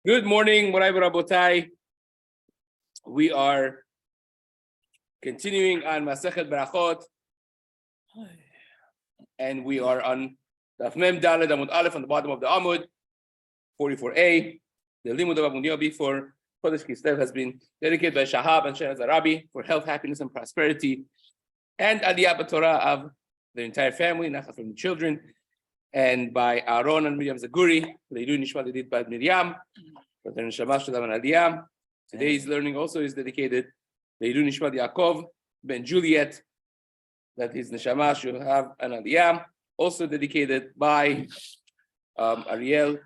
Good morning, Morai Rabotai. We are continuing on Masechet Berachot, and we are on Daf Mem Daled Amud Aleph on the bottom of the Amud 44a. The Limud of Amud Yomi for Chodesh Kislev has been dedicated by Shahab and Shehaz Rabbi for health, happiness, and prosperity, and Aliyah B'Torah of the entire family, Nachat from the children, and by Aaron and Miriam Zaguri, Leilu Nishma Lidit Bad Miriam. Today's learning also is dedicated Leilu Nishmat Yaakov ben Juliet, that his neshama should have an aliyah, also dedicated by Ariel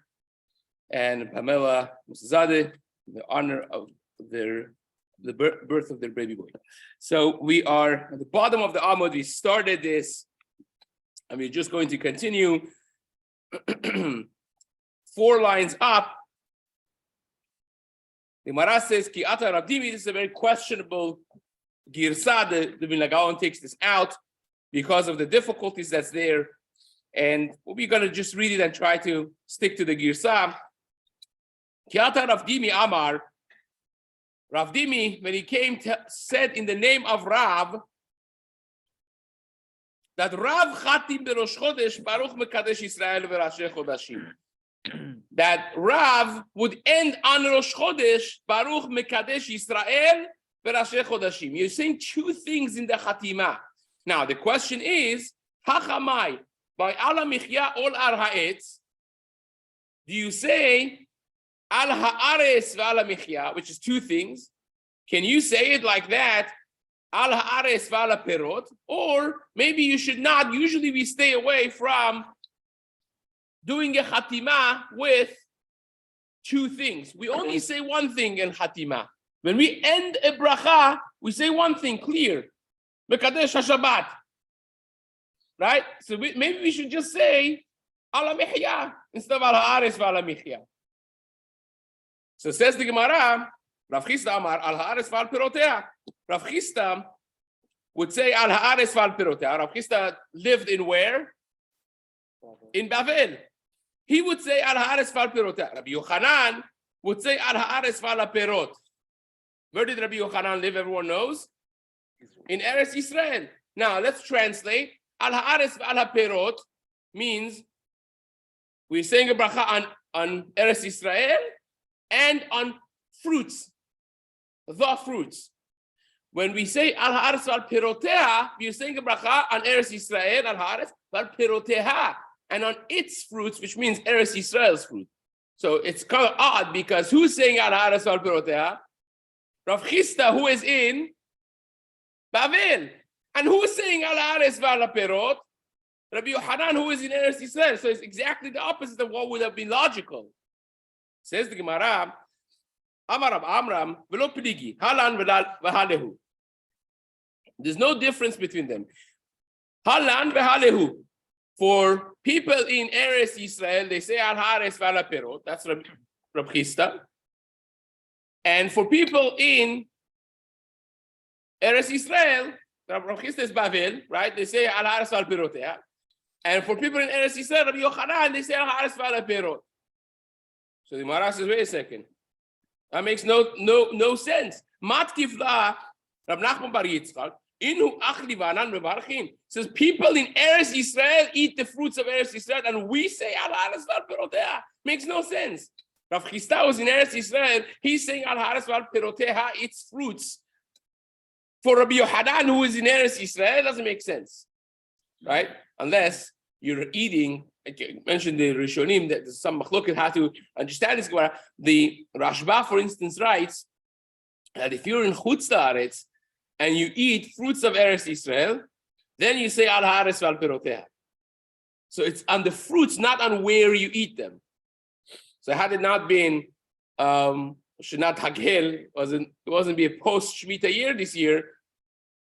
and Pamela Musazadeh, in the honor of the birth of their baby boy. So we are at the bottom of the Amud. We started this, and we're just going to continue 4 lines up. The Gemara says, Ki ata Rabdimi, this is a very questionable girsa. The Vilna Gaon takes this out because of the difficulties that's there. And we're going to just read it and try to stick to the girsa. Ki ata Rabdimi Amar, Rabdimi, when he came, said in the name of Rav, that Rav Chatim Berosh Chodesh Baruch Mekadesh Yisrael V'Rashei Chodashim. That Rav would end on Rosh Chodesh, Baruch Mekadesh Yisrael Berachot Chodashim. You're saying 2 things in the Chatima. Now the question is, Hachamai, by Ala Michya Ol Ar Ha'etz, do you say Al Ha'ares V'Ala Michya, which is 2 things? Can you say it like that? Al Ha'ares V'Ala Perot, or maybe you should not. Usually we stay away from doing a Chatima with 2 things. We only say 1 thing in Chatima. When we end a bracha, we say 1 thing clear. Mekadesh HaShabbat. Right? So maybe we should just say Ala Mihya instead of Al Ha'ares V'Ala Michya. So says the Gemara, Rav Chisda Amar Al Ha'ares V'Al Perotea. Rav Chisda would say Al Ha'ares V'Al Perotea. Rav Chisda lived in where? In Bavel. He would say Al Ha'ares V'Al Perot. Rabbi Yochanan would say Al Ha'ares V'Al Perot. Where did Rabbi Yochanan live? Everyone knows? In Eretz Yisrael. Now let's translate. Al Ha'ares V'Al Perot means we're saying a bracha on Eretz Yisrael and on fruits, the fruits. When we say Al Ha'ares V'Al Perotea, we're saying a bracha on Eretz Yisrael, Al Ha'ares V'Al Peroteha, and on its fruits, which means Eretz Yisrael's fruit. So it's kind of odd because who's saying Al Ha'ares V'Al Peroteha? Rav Chisda, who is in Bavel. And who's saying Al Ha'ares V'Al Perot? Rabbi Yochanan, who is in Eretz Yisrael. So it's exactly the opposite of what would have been logical. Says the Gemara, Amar Rav Amram, V'lo Pligi, Halan V'Halehu. There's no difference between them. Halan V'Halehu. For people in Eretz Yisrael, they say Al Ha'ares V'Al Perot. That's Rabbi Chisda. And for people in Eretz Yisrael, Rabbi Chisda is Bavel, right? They say Al Ha'ares V'Al Perotea. And for people in Eretz Yisrael, Rabbi Yochanan, they say Al Ha'ares V'Al Perot. So the Gemara says, wait a second. That makes no sense. Matkif la Rab Nachman bar Yitzchak. Inu achli v'anan mevarchin. Says people in Eretz Yisrael eat the fruits of Eretz Yisrael, and we say Al Ha'ares V'Al Perotea. Makes no sense. Rav Chisda was in Eretz Yisrael. He's saying Al Ha'ares V'Al Perotea, its fruits. For Rabbi Yochanan, who is in Eretz Yisrael, doesn't make sense, right? Unless you're eating. I mentioned the Rishonim that some machloket had to understand this. The Rashba, for instance, writes that if you're in Chutz La'aretz and you eat fruits of Eretz Yisrael, then you say Al Ha'ares V'Al Perotea. So it's on the fruits, not on where you eat them. So had it not been Shnat Hagel, it wasn't be a post Shemitah year this year,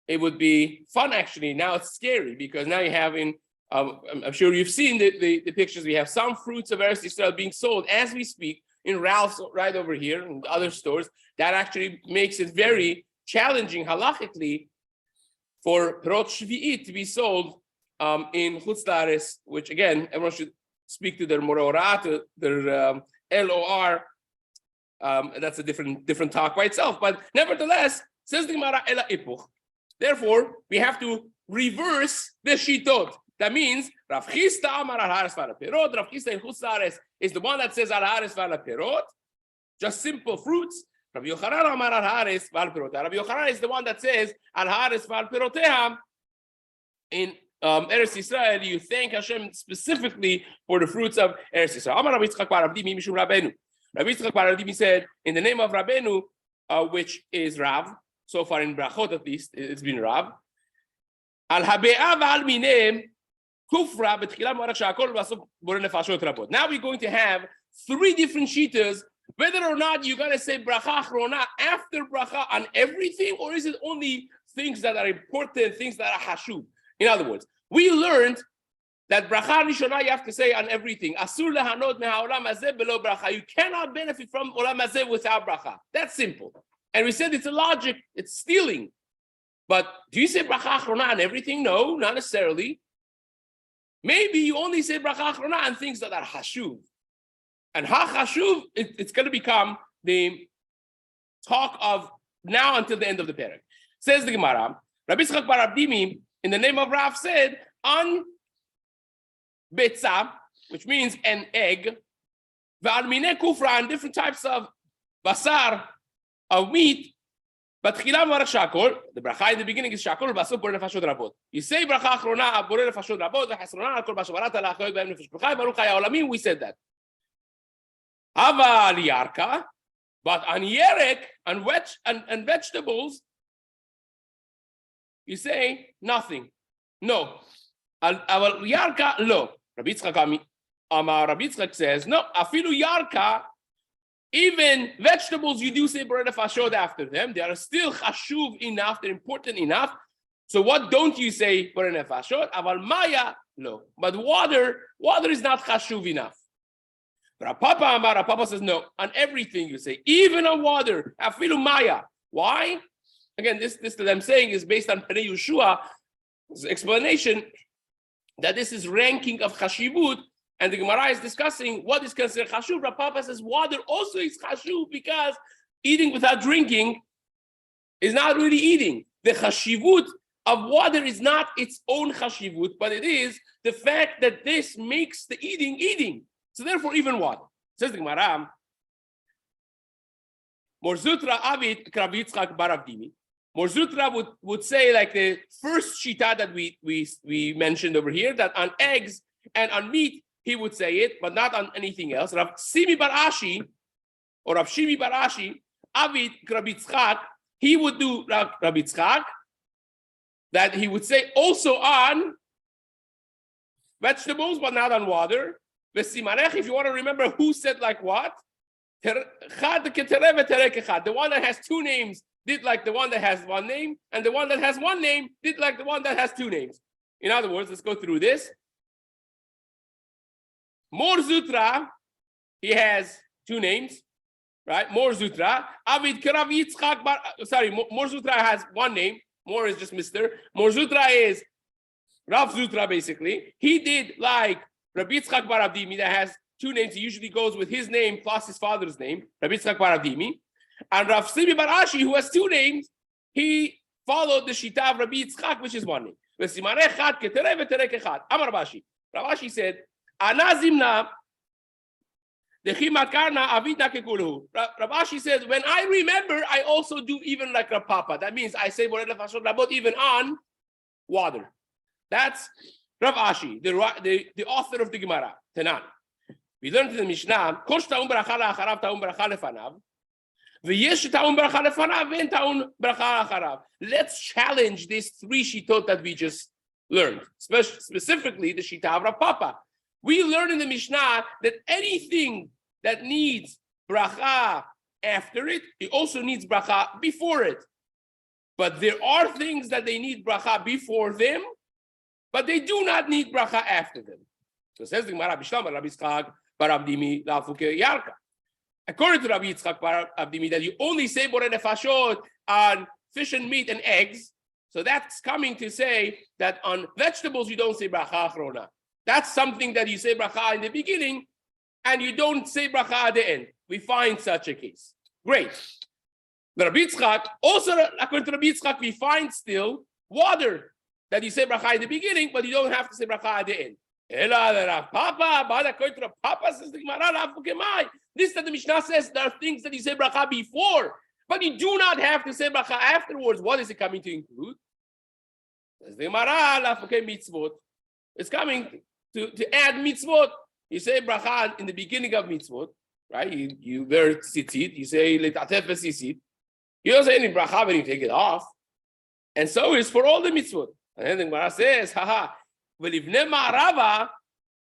it would be fun actually. Now it's scary because now you're having, I'm sure you've seen the pictures. We have some fruits of Eretz Yisrael being sold as we speak in Ralph's right over here and other stores. That actually makes it very challenging halachically for Perot Shvi'it to be sold in Chutz La'aretz, which again, everyone should speak to their Morora, to their LOR, That's a different talk by itself. But nevertheless, says the Gemara, Ela Ipuch. Therefore, we have to reverse the shitot. That means Rav Chisda Amar al Haaretz v'al Perot. Rav Chisda in Chutz La'aretz is the one that says al Haaretz v'al Perot, just simple fruits. Rabbi Yochanan Amar al Haaretz v'al Perot. Rabbi Yochanan is the one that says al Haaretz v'al Peroteha. In Eretz Yisrael, you thank Hashem specifically for the fruits of Eretz Yisrael. Amar Rabbi Yitzchak bar Avdimi mishum Rabbeinu. Rabbi Yitzchak bar Avdimi said, in the name of Rabbeinu, which is Rav. So far in Berachot, at least, it's been Rav. Al habe'ah v'al minem kufra b'tchilah marach sha'akol v'asuf borei nefashot rabot. Now we're going to have three different shitas, whether or not you're going to say bracha achrona after bracha on everything, or is it only things that are important, things that are hashuv? In other words, we learned that bracha rishona you have to say on everything. Asur lehanot me'haolam hazeh belo bracha. You cannot benefit from olam hazeh without bracha. That's simple. And we said it's a logic, it's stealing. But do you say bracha achrona on everything? No, not necessarily. Maybe you only say bracha achrona on things that are hashuv. And ha-hashuv, it's going to become the talk of now until the end of the parak. Says the Gemara, Rabbi Yitzchak bar Avdimi, in the name of Rav, said, on betza, which means an egg, v'al minei kufra, and different types of basar, of meat, but tchilah marach shakol, the bracha in the beginning is shakol, v'asuf borei nefashot rabot. You say bracha achrona, borei nefashot rabot, v'chesrona al kol bashavarata la'achoyot b'hem nefesh b'chai, baruch haya olamim, we said that. Aval yarka, but on yerek, and vegetables, you say nothing. No. Aval yarka, lo. Rabbi Yitzchak says, no, afilu yarka, even vegetables, you do say borei nefashot after them. They are still chashuv enough, they're important enough. So what don't you say borei nefashot? Aval maya, lo. But water is not chashuv enough. Papa says, no, on everything you say, even on water, afilu maya. Why? Again, this that I'm saying is based on Pnei Yeshua's explanation that this is ranking of chashivut, and the Gemara is discussing what is considered chashuv. Papa says water also is chashuv because eating without drinking is not really eating. The chashivut of water is not its own chashivut, but it is the fact that this makes the eating. So therefore, even water. Says the Gemara, Morzutra Avid Rabbi Yitzchak bar Avdimi. Morzutra would say like the first shita that we mentioned over here, that on eggs and on meat he would say it, but not on anything else. Rav Simi bar Ashi, or Rav Shimi bar Ashi, Avid Rabbi Yitzchak, he would do Rabbi Yitzchak, that he would say also on vegetables, but not on water. If you want to remember who said like what, the one that has two names did like the one that has one name, and the one that has one name did like the one that has two names. In other words, let's go through this. Mor Zutra, he has two names, right? Mor Zutra. Avid Karav Yitzchak bar, sorry, Mor Zutra has one name. Mor is just Mr. Mor Zutra is Rav Zutra, basically. He did like Rabbi Yitzchak bar Avdimi that has two names. He usually goes with his name plus his father's name, Rabbi Yitzchak bar Avdimi. And Rav Simi bar Ashi, who has two names, he followed the shita of Rabbi Yitzchak, which is one name. Amar Rabashi. Rabashi said, Anazimna Rabashi said, when I remember, I also do even like Rav Papa. That means I say borei nefashot rabot even on water. That's Rav Ashi, the author of the Gemara, Tanan. We learned in the Mishnah, Kosh ta'un bracha la'acharav ta'un bracha lefanav, v'yesh ta'un bracha lefanav v'en ta'un bracha la'acharav. Let's challenge these three shitot that we just learned, specifically the shita of Rav Papa. We learned in the Mishnah that anything that needs bracha after it, it also needs bracha before it. But there are things that they need bracha before them, but they do not need bracha after them. So says the Gemara, Bishlam Rabbi Yitzchak bar Avdimi la'afuke yarka. According to Rabbi Yitzchak bar Avdimi, that you only say borei nefashot on fish and meat and eggs. So that's coming to say that on vegetables you don't say bracha achrona. That's something that you say bracha in the beginning, and you don't say bracha at the end. we find such a case. Great. The Rabbi Yitzchak, also according to Rabbi Yitzchak, we find still water that you say bracha in the beginning, but you don't have to say bracha at the end. But according to the Papa, says the Gemara, this that the Mishnah says there are things that you say bracha before, but you do not have to say bracha afterwards. What is it coming to include? Says the Gemara, mitzvot. It's coming to add mitzvot. You say bracha in the beginning of mitzvot, right? You wear tzitzit. You say letatef v'tzitzit. You don't say any bracha when you take it off. And so it's for all the mitzvot. And then the Gemara says, v'livnei ma'arava,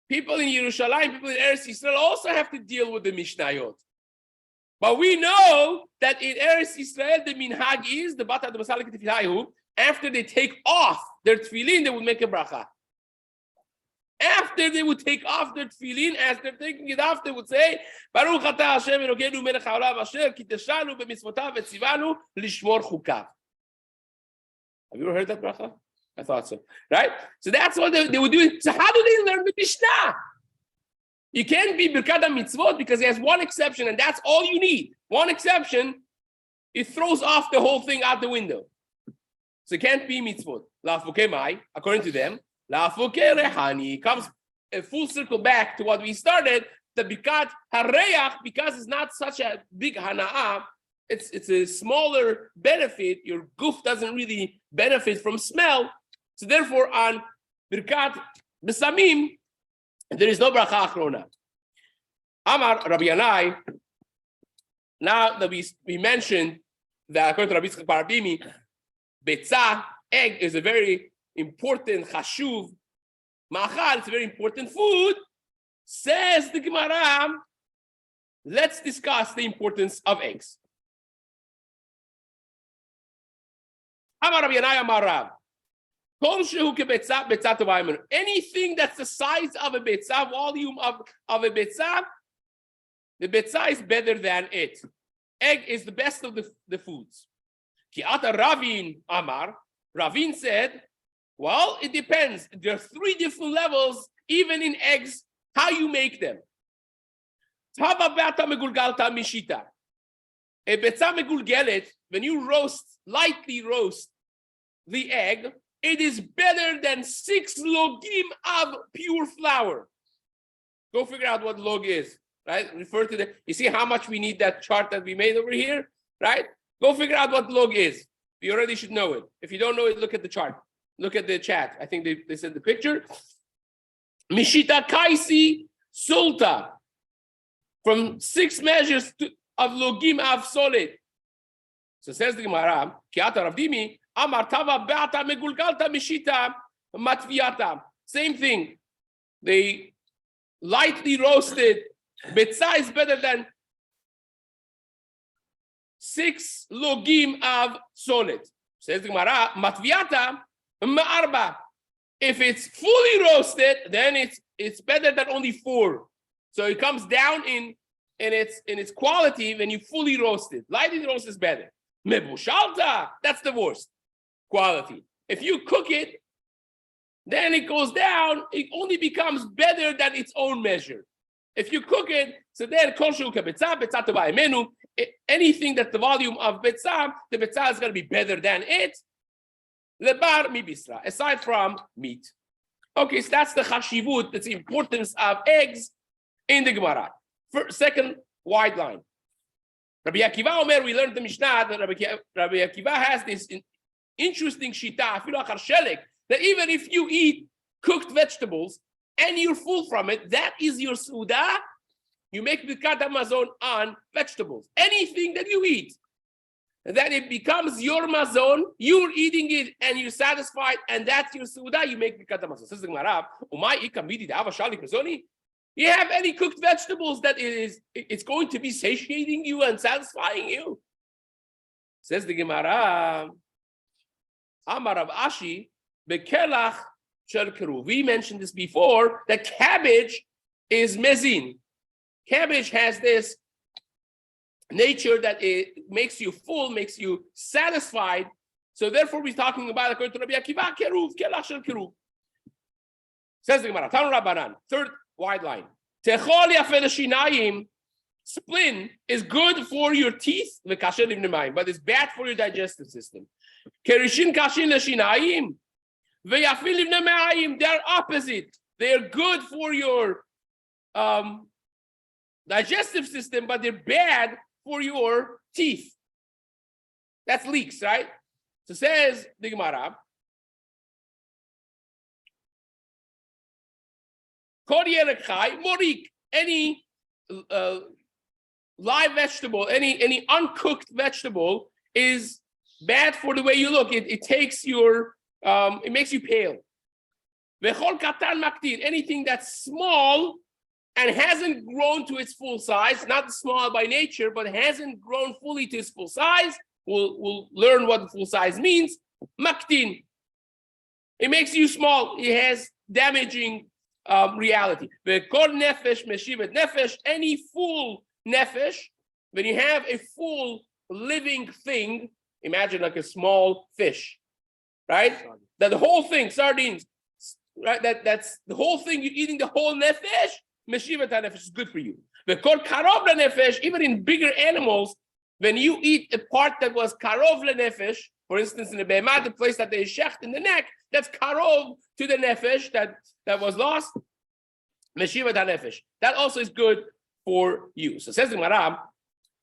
people in Yerushalayim, people in Eretz Yisrael also have to deal with the Mishnayot. But we know that in Eretz Yisrael, the minhag is, the bata the masalik tefilayu, after they take off their tefillin, they would make a bracha. After they would take off their tefillin, as they're taking it off, they would say, Baruch atah Hashem Elokeinu melech haolam asher kiteshanu b'mitzvotav v'tzivanu lishmor chukav. Have you ever heard that bracha? I thought so. Right? So that's what they would do. So how do they learn the Mishnah? You can't be Birkat HaMitzvot because he has one exception, and that's all you need. One exception, it throws off the whole thing out the window. So it can't be mitzvot. La'afuke mai, according to them, la'afuke rehani, comes a full circle back to what we started, the Birkat HaReach, because it's not such a big hana'ah, it's a smaller benefit. Your goof doesn't really benefit from smell. So therefore, on Birkat Besamim, there is no bracha achrona. Amar Rabbi Yanai, now that we mentioned that according to Rabbi Yitzchak Parabimi, betzah, egg, is a very important chashuv ma'achal, it's a very important food. Says the Gemara, let's discuss the importance of eggs. Amar Rabbi Yanai Amar Rav, anything that's the size of a betzah, volume of a betzah, the betzah is better than it. Egg is the best of the foods. Ki'ata Ravin Amar, Ravin said, well, it depends. There are three different levels, even in eggs, how you make them. A betzah megulgelet, when you lightly roast the egg, it is better than 6 logim of pure flour. Go figure out what log is, right? Refer to you see how much we need that chart that we made over here, right? Go figure out what log is. You already should know it. If you don't know it, look at the chart. Look at the chat. I think they said the picture. Mishita kaisi sulta. From 6 measures of logim of solid. So says the Gemara, Kiata Ravdimi, Amar tava be'ata megulgalta mishita matviata. Same thing. They lightly roasted. Betzah is better than 6 logim of solid. Says the Gemara, matviata ma'arba. If it's fully roasted, then it's better than only 4. So it comes down in its quality when you fully roast it. Lightly roast is better. Mebushalta, that's the worst quality. If you cook it, then it goes down. It only becomes better than its own measure. If you cook it, so then koshu kebetzah, betzah tova emenu. Anything that the volume of betzah, the betzah is going to be better than it. Lebar mibisra, aside from meat. Okay, so that's the chashivut, that's the importance of eggs in the Gemara. Second wide line. Rabbi Akiva Omer, we learned the Mishnah that Rabbi Akiva has this interesting shita, afilu achar shelek, that even if you eat cooked vegetables and you're full from it, that is your suda. You make birkat hamazon on vegetables. Anything that you eat, that it becomes your mazon, you're eating it and you're satisfied, and that's your suda, you make birkat hamazon. Says the Gemara, umay ikamidi de avashalik mazoni. You have any cooked vegetables that it's going to be satiating you and satisfying you? Says the Gemara, Amar Rav Ashi, bekelach shel keruv. We mentioned this before, that cabbage is mezin. Cabbage has this nature that it makes you full, makes you satisfied. So therefore we're talking about, according to Rabbi Akiva, keruv, kelach shel keruv. Says the Gemara, Tanu Rabbanan, third wide line. Techol yafeh l'shinayim, spleen is good for your teeth, but it's bad for your digestive system. They're opposite. They're good for your digestive system, but they're bad for your teeth. That's leaks, right? So says the Gemara, any live vegetable, any uncooked vegetable is bad for the way you look. It takes your, it makes you pale. Anything that's small and hasn't grown to its full size, not small by nature, but hasn't grown fully to its full size, we'll learn what the full size means. Maktin. It makes you small. It has damaging reality. Any full nefesh, when you have a full living thing, imagine like a small fish, right? That the whole thing, sardines, right? That's the whole thing. You're eating the whole nefesh. Meshivat nefesh is good for you. The karov nefesh, even in bigger animals, when you eat a part that was karov nefesh, for instance, in the behemah, the place that they shecht in the neck, that's karov to the nefesh that was lost. Meshivat nefesh. That also is good for you. So says the Gemara,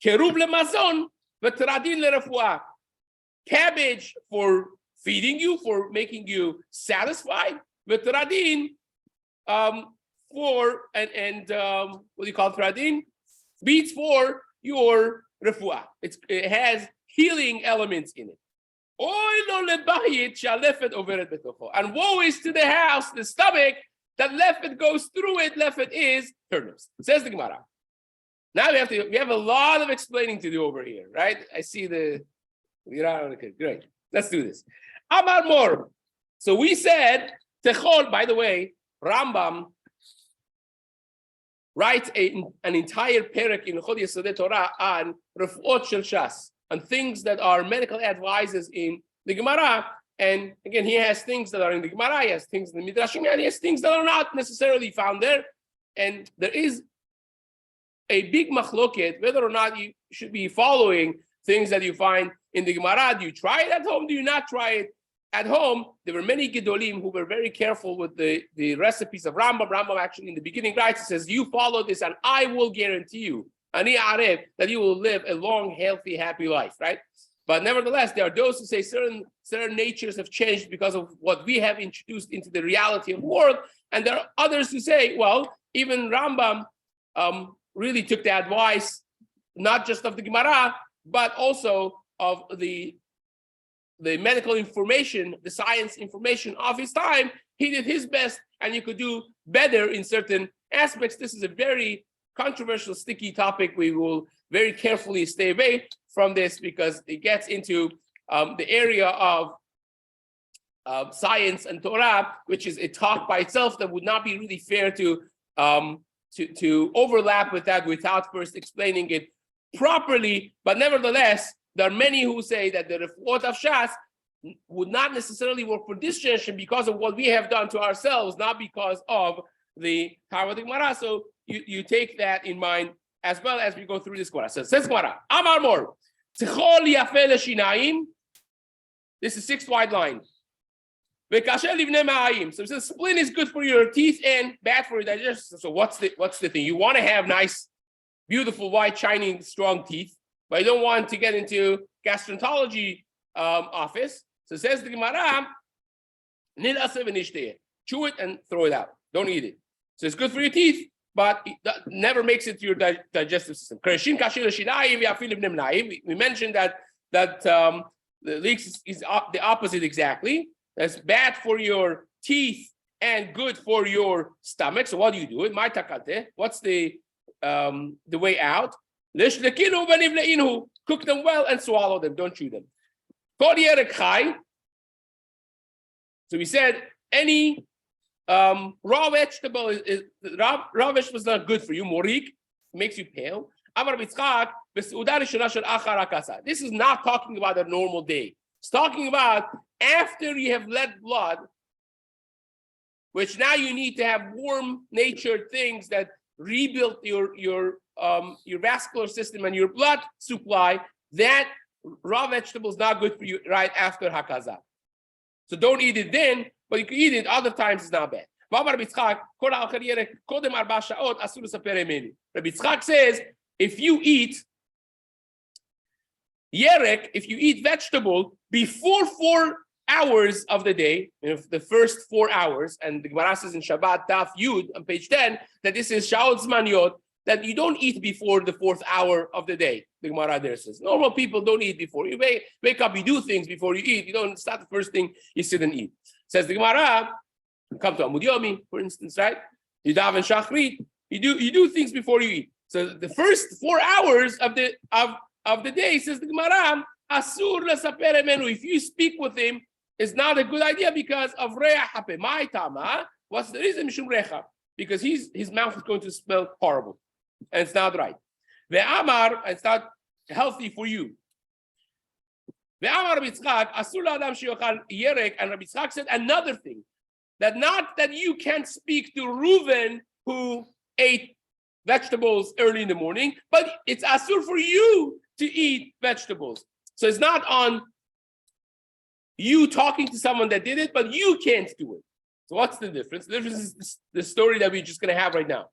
kerub lemazon v'tradin lerefuah. Cabbage for feeding you, for making you satisfied. V'tradin for and what do you call it, tradin? Beets for your refuah. It has healing elements in it. And woe is to the house, the stomach, that lefet goes through it. Lefet is turnips. Says the Gemara. Now we have a lot of explaining to do over here, right? I see the great. Let's do this. Amar Mor. So we said Techol. By the way, Rambam writes an entire perek in Chod Yesodei Torah on refuot shel Shas, on things that are medical advices in the Gemara. And again, he has things that are in the Gemara, he has things in the Midrashim, and he has things that are not necessarily found there. And there is a big machloket whether or not you should be following things that you find in the Gemara. Do you try it at home? Do you not try it at home? There were many Gedolim who were very careful with the recipes of Rambam. Rambam actually in the beginning writes, it says, you follow this and I will guarantee you, Ani Aref, that you will live a long, healthy, happy life, right? But nevertheless, there are those who say certain natures have changed because of what we have introduced into the reality of the world. And there are others who say, well, even Rambam really took the advice, not just of the Gemara, but also of the medical information, the science information of his time. He did his best, and you could do better in certain aspects. This is a very controversial, sticky topic. We will very carefully stay away from this because it gets into the area of science and Torah, which is a talk by itself that would not be really fair to overlap with that without first explaining it properly. But nevertheless, there are many who say that the refuot of Shas would not necessarily work for this generation because of what we have done to ourselves, not because of the Talmud Gemara. So you take that in mind as well as we go through this Gemara. So says Gemara, Amar Mor, Tzechol yafeh l'shinayim. This is 6 wide line. V'kasher livnei ma'ayim. So it says spleen is good for your teeth and bad for your digestion. So what's the thing? You want to have nice, beautiful, white, shining, strong teeth, but you don't want to get into gastroenterology office. So it says the Gemara, chew it and throw it out. Don't eat it. So it's good for your teeth, but it never makes it to your digestive system. We mentioned that the leeks is the opposite exactly. That's bad for your teeth and good for your stomach. So what do you do? What's the way out? Cook them well and swallow them. Don't chew them. So we said any raw vegetable is not good for you. Morik makes you pale. This is not talking about a normal day. It's talking about after you have let blood, which now you need to have warm natured things that rebuild your vascular system and your blood supply, that raw vegetable is not good for you right after Hakazah. So don't eat it then, but you can eat it other times. It's not bad. Rabbi Yitzchak says, if you eat yerek, if you eat vegetable before 4 hours of the day, the first 4 hours, and the Gemara says in Shabbat Daf Yud on page 10 that this is Shaot Zmaniot, that you don't eat before the 4th hour of the day. The Gemara there says normal people don't eat before. You wake up, you do things before you eat. You don't. It's not the first thing you sit and eat. Says the Gemara. Come to Amud Yomi, for instance, right? You daven shachrit. You do things before you eat. So the first 4 hours of the day, says the Gemara, asur lesaper emenu. If you speak with him, it's not a good idea because of reach hape. My tama. What's the reason? Mishum recha. Because his mouth is going to smell horrible, and it's not right. Ve'amar, it's not healthy for you. Ve'amar Rabbi Yitzchak, asur la'adam sheyochal yerek, and Rabbi Yitzchak said another thing. That not that you can't speak to Reuven who ate vegetables early in the morning, but it's asur for you to eat vegetables. So it's not on you talking to someone that did it, but you can't do it. So what's the difference? The difference is the story that we're just going to have right now.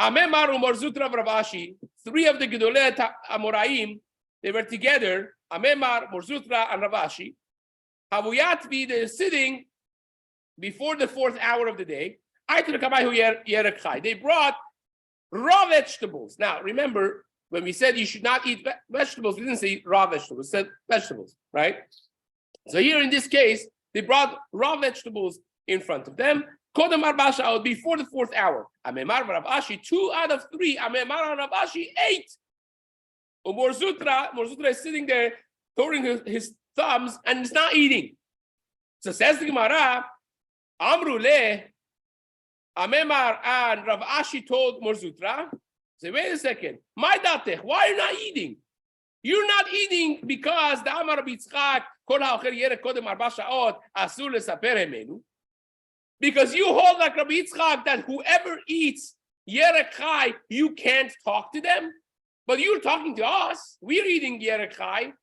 Amemar Umar Zutra Ravashi, 3 of the Gedolei Amoraim, they were together. Amemar, Morzutra, and Ravashi. Havuyatvi, they're sitting before the 4th hour of the day. They brought raw vegetables. Now, remember, when we said you should not eat vegetables, we didn't say raw vegetables, we said vegetables, right? So here in this case, they brought raw vegetables in front of them. Kodem Arbasha, before the 4th hour. Amemar Ravashi, 2 out of 3. Amemar Ravashi, 8. Morzutra is sitting there, throwing his thumbs, and it's not eating. So says the Gemara, Amru le, Amemar and Rav Ashi told Morzutra, say, wait a second, my datech, why are you not eating? You're not eating because the Amar Rabbi Yitzchak, kol ha'ocher yerek kodem 4 sha'ot, asur lesaper emenu. Because you hold like Rabbi Yitzchak that whoever eats yerek chai, you can't talk to them. But you're talking to us. We're eating yerek chai.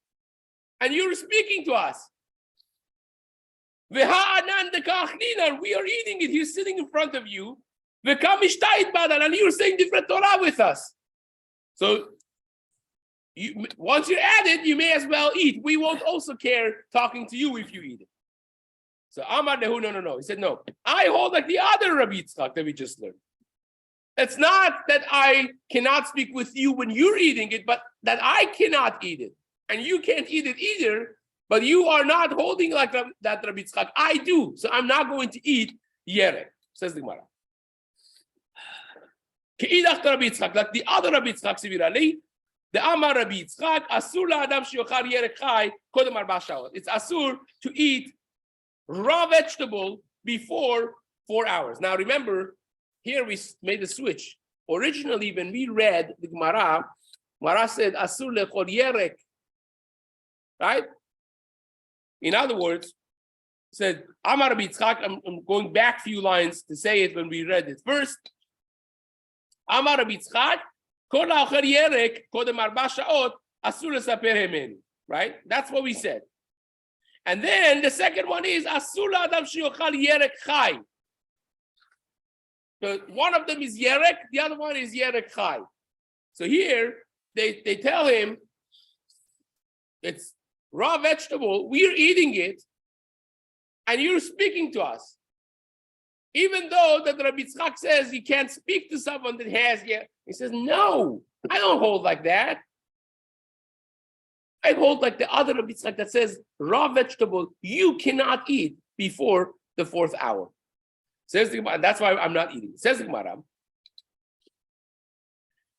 And you're speaking to us. We are eating it. He's sitting in front of you. And you're saying different Torah with us. So once you're at it, you may as well eat. We won't also care talking to you if you eat it. So Amar Nehu, no. He said, no. I hold like the other Rabbi Yitzchak that we just learned. It's not that I cannot speak with you when you're eating it, but that I cannot eat it. And you can't eat it either, but you are not holding like that Rabbi Yitzchak. I do, so I'm not going to eat yerek, says the Gemara. Like the other Rabbi Yitzchak, Sivirali, the Amar Rabbi Yitzchak, asur la'adam sheyochal yerek chai kodem 4 sha'ot. It's asur to eat raw vegetable before 4 hours. Now remember, here we made a switch. Originally, when we read the Gemara said asur lechol yerek. Right? In other words, said Amar Rabbi Yitzchak. I'm going back a few lines to say it when we read it first. Amar Rabbi Yitzchak, kol ha'ocher yerek kodem 4 sha'ot asur lesaper emenu. Right? That's what we said. And then the second one is asur la'adam sheyochal yerek chai. So one of them is yerek, the other one is yerek chai. So here they tell him it's raw vegetable, we're eating it, and you're speaking to us. Even though that Rabbi Yitzchak says you can't speak to someone that has yet, he says, no, I don't hold like that. I hold like the other Rabbi Yitzchak that says raw vegetable you cannot eat before the 4th hour. Says the Gemara, that's why I'm not eating. Says the Gemara,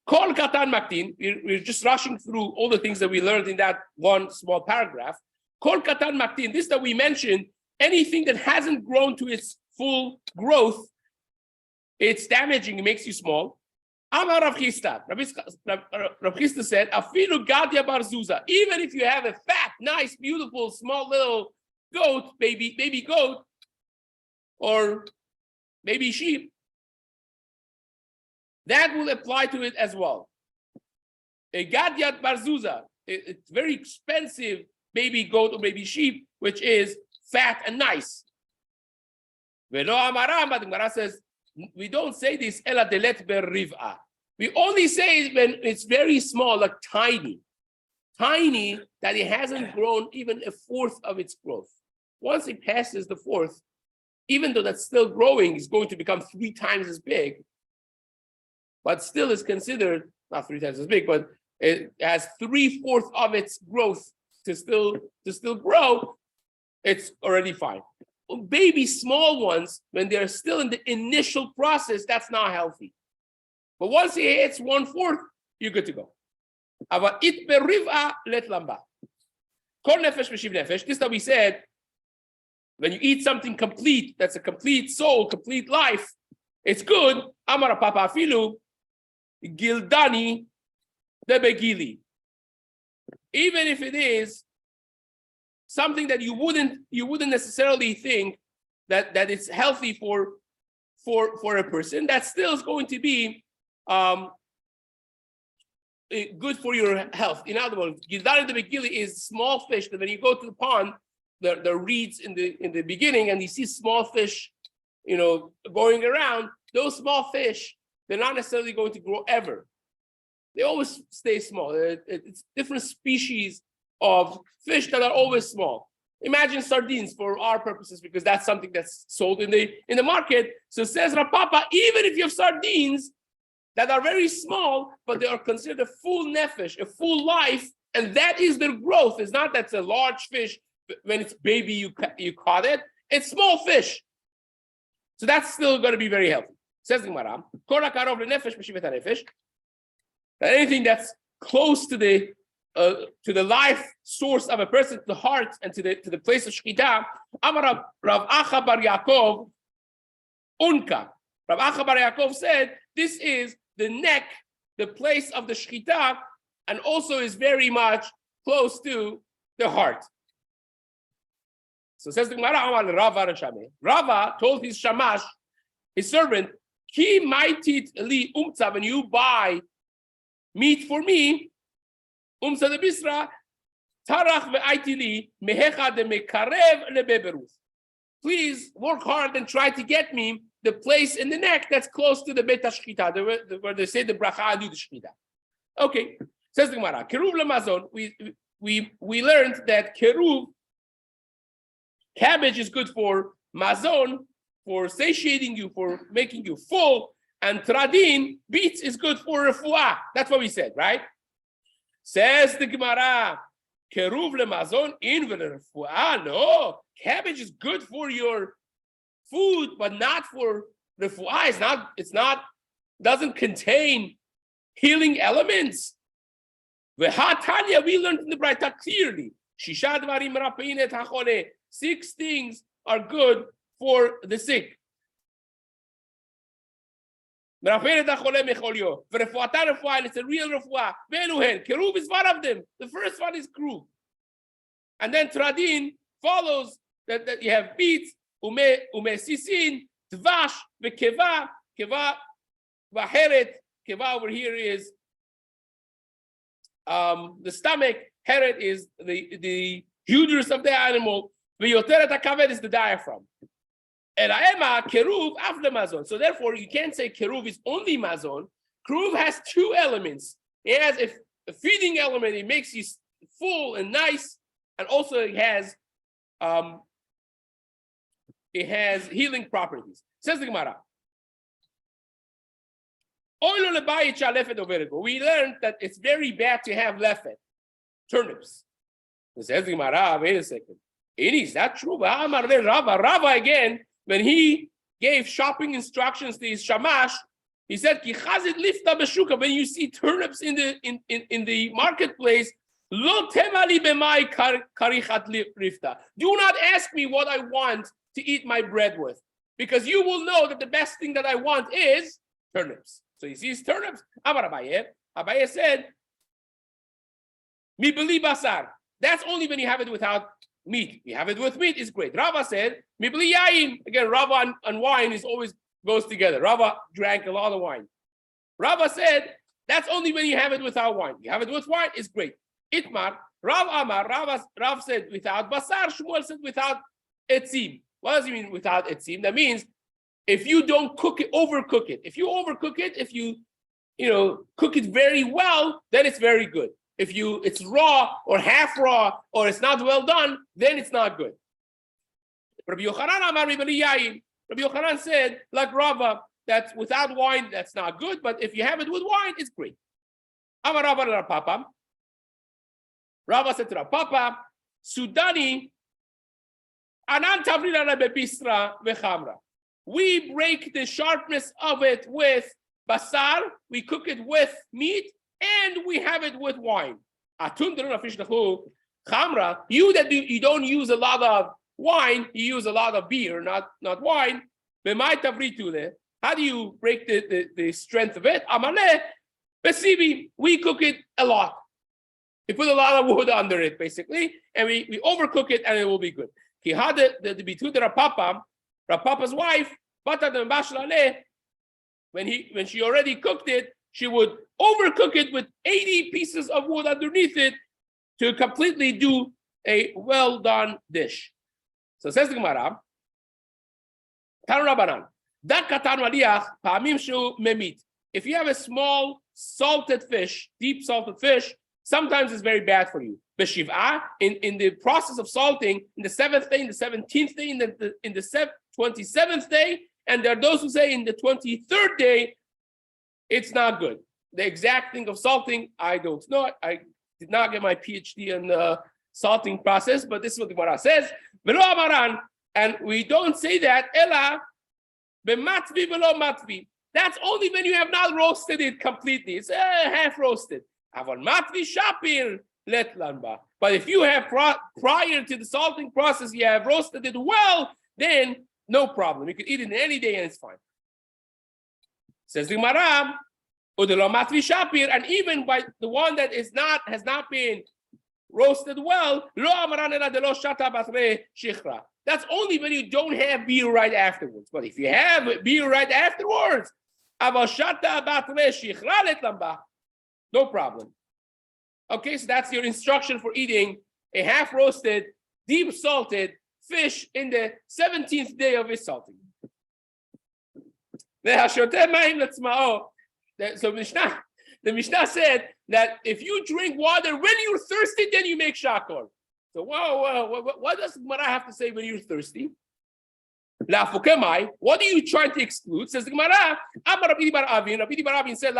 Kol katan maktin. We're just rushing through all the things that we learned in that one small paragraph. Kol katan maktin. This that we mentioned, anything that hasn't grown to its full growth, it's damaging. It makes you small. Amar Rav Chisda. Rav Chisda said, Afilu gadia barzuza. Even if you have a fat, nice, beautiful, small little goat, baby goat, or baby sheep, that will apply to it as well. A gadyat barzuza, it's very expensive baby goat or baby sheep, which is fat and nice. Velo amaram, but the Gemara says, we don't say this, ela delet beriv'a. We only say it when it's very small, like tiny, that it hasn't grown even a fourth of its growth. Once it passes the fourth, even though that's still growing, it's going to become 3 times as big, but still is considered, not 3 times as big, but it has 3/4 of its growth to still grow, it's already fine. Baby small ones, when they're still in the initial process, that's not healthy. But once it hits 1/4, you're good to go. But it beriv'a let lamba. Kol nefesh v'shiv nefesh. This that we said, when you eat something complete, that's a complete soul, complete life, it's good. Amar papa afilu gildani debegili. Even if it is something that you wouldn't necessarily think that it's healthy for a person, that still is going to be good for your health. In other words, gildani debegili is small fish that when you go to the pond, the reeds in the beginning, and you see small fish, going around. Those small fish, they're not necessarily going to grow ever. They always stay small. It's different species of fish that are always small. Imagine sardines for our purposes, because that's something that's sold in the market. So says Rapapa, even if you have sardines that are very small, but they are considered a full nefesh, a full life, and that is their growth. It's not that's a large fish. When it's baby, you caught it. It's small fish, so that's still going to be very healthy. Says the Gemara, anything that's close to the life source of a person, to the heart, and to the place of shechita. Amar Rav Acha bar Yaakov unka. Rav Acha bar Yaakov said this is the neck, the place of the shechita, and also is very much close to the heart. So says the Gemara, Rava told his shamash, his servant, Ki maitit li umtza, when you buy meat for me, umtza de bisra, tarach ve'aiti li mehecha de mekarev lebeberus. Please work hard and try to get me the place in the neck that's close to the Beit HaShchita, where they say the bracha and do the shchita. Okay, says the Gemara, keruv lemazon. We learned that keruv, cabbage, is good for mazon, for satiating you, for making you full, and tradin, beets, is good for refuah. That's what we said, right? Says the Gemara, keruv lemazon in refuah. No, cabbage is good for your food, but not for refuah. Doesn't contain healing elements. V'hatanya, we learned in the Braita clearly. Shisha dvarim rapein et hachole. 6 things are good for the sick. And it's a real refuah. Keruv is one of them. The first one is keruv. And then tradin follows that you have beets, ume sisin, dvash, vekeva, keva, vaheret. Keva over here is the stomach. Heret is the uterus of the animal. V'yoteret hakaved is the diaphragm. Elaema keruv after mazon. So therefore, you can't say keruv is only mazon. Keruv has 2 elements. It has a feeding element. It makes you full and nice, and also it has healing properties. Says the Gemara. We learned that it's very bad to have lefet, turnips. Says the Gemara, wait a second. Is that true? Rava again, when he gave shopping instructions to his shamash, he said, when you see turnips in the marketplace, do not ask me what I want to eat my bread with, because you will know that the best thing that I want is turnips. So he sees turnips. Amar Abaye said, Mi beli basar. That's only when you have it without meat. You have it with meat, it's great. Rava said, Mi beli yayin. Again, Rava and wine always goes together. Rava drank a lot of wine. Rava said, that's only when you have it without wine. You have it with wine, it's great. Itmar, Rav Amar, Rav said without basar, Shmuel said without etzim. What does he mean without etzim? That means if you don't cook it, overcook it. If you overcook it, if you cook it very well, then it's very good. If it's raw or half raw or it's not well done, then it's not good. Rabbi Yochanan Amar Rabbi Yochanan said, like Rava, that without wine, that's not good, but if you have it with wine, it's great. Amar Rava Rav Papa. Rava said to Rav Papa, Sudani, Anan Tavrina Bebisra Vechamra. We break the sharpness of it with basar, we cook it with meat, and we have it with wine. Chamra, you don't use a lot of wine, you use a lot of beer, not wine. How do you break the strength of it? We cook it a lot. We put a lot of wood under it, basically, and we overcook it, and it will be good. Rav Papa's wife, when she already cooked it, she would overcook it with 80 pieces of wood underneath it to completely do a well-done dish. So says the Gemara, if you have a small salted fish, deep salted fish, sometimes it's very bad for you. In the process of salting, in the 7th day, in the 17th day, in the 27th day, and there are those who say in the 23rd day, it's not good. The exact thing of salting, I don't know. I did not get my PhD in the salting process, but this is what the Gemara says. And we don't say that, Ela, b'matvi v'lo matvi. That's only when you have not roasted it completely. It's half roasted. Avon matvi shapir let lanba. But if you have prior to the salting process, you have roasted it well, then no problem. You can eat it any day and it's fine. Says the Gemara, and even by the one that has not been roasted well, that's only when you don't have beer right afterwards. But if you have beer right afterwards, no problem. Okay, so that's your instruction for eating a half-roasted, deep-salted fish in the 17th day of his salting. So the Mishnah said that if you drink water when you're thirsty, then you make shakor. So what does Gemara have to say when you're thirsty? What are you trying to exclude? Says the Gemara, Rabbi bar Avin said,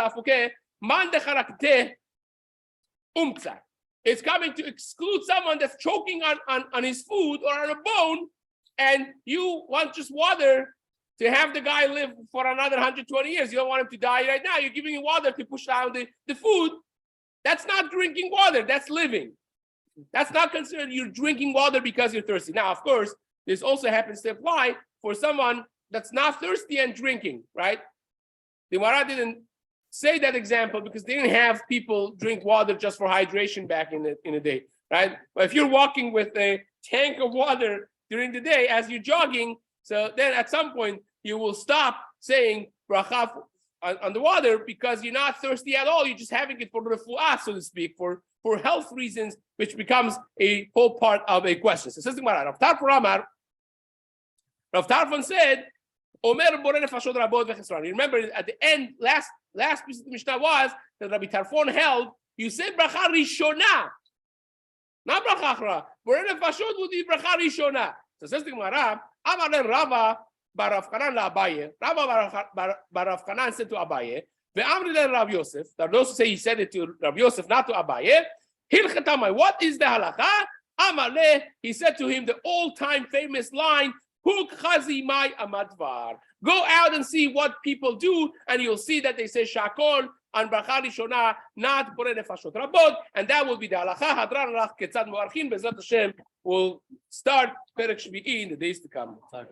it's coming to exclude someone that's choking on his food or on a bone, and you want just water to have the guy live for another 120 years. You don't want him to die right now. You're giving him water to push down the food. That's not drinking water. That's living. That's not considered you're drinking water because you're thirsty. Now, of course, this also happens to apply for someone that's not thirsty and drinking, right? The Gemara didn't say that example because they didn't have people drink water just for hydration back in the day, right? But if you're walking with a tank of water during the day as you're jogging, so then at some point you will stop saying bracha on the water because you're not thirsty at all. You're just having it for refuah, so to speak, for health reasons, which becomes a whole part of a question. So says the Gemara, Rav Tarfon said, Omer borei nefashot rabot v'chesron. Remember at the end, last piece of the Mishnah was that Rabbi Tarfon held, you said bracha rishona, not bracha achra. Borei nefashot would be bracha rishona. So says the Gemara, Amar Rava bar Rav Chanan la Abaye. Rava bar Rav Chanan said to Abaye, ve'amri le Rav Yosef. There are those who say he said it to Rav Yosef, not to Abaye. Hilchetamai. What is the halacha? Amar le. He said to him the all-time famous line, Huk chazi mai amadvar. Go out and see what people do, and you'll see that they say shakol on bracha rishona, not borei nefashot rabot, and that will be the halacha. Hadran rach ketzad moarchin bezrat Hashem will start Perek Shvi'i in the days to come. When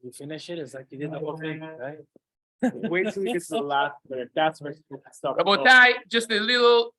you finish it, it's like you did the whole thing, right? Wait till you get to the last bit. That's where you stop. Rabotai, just a little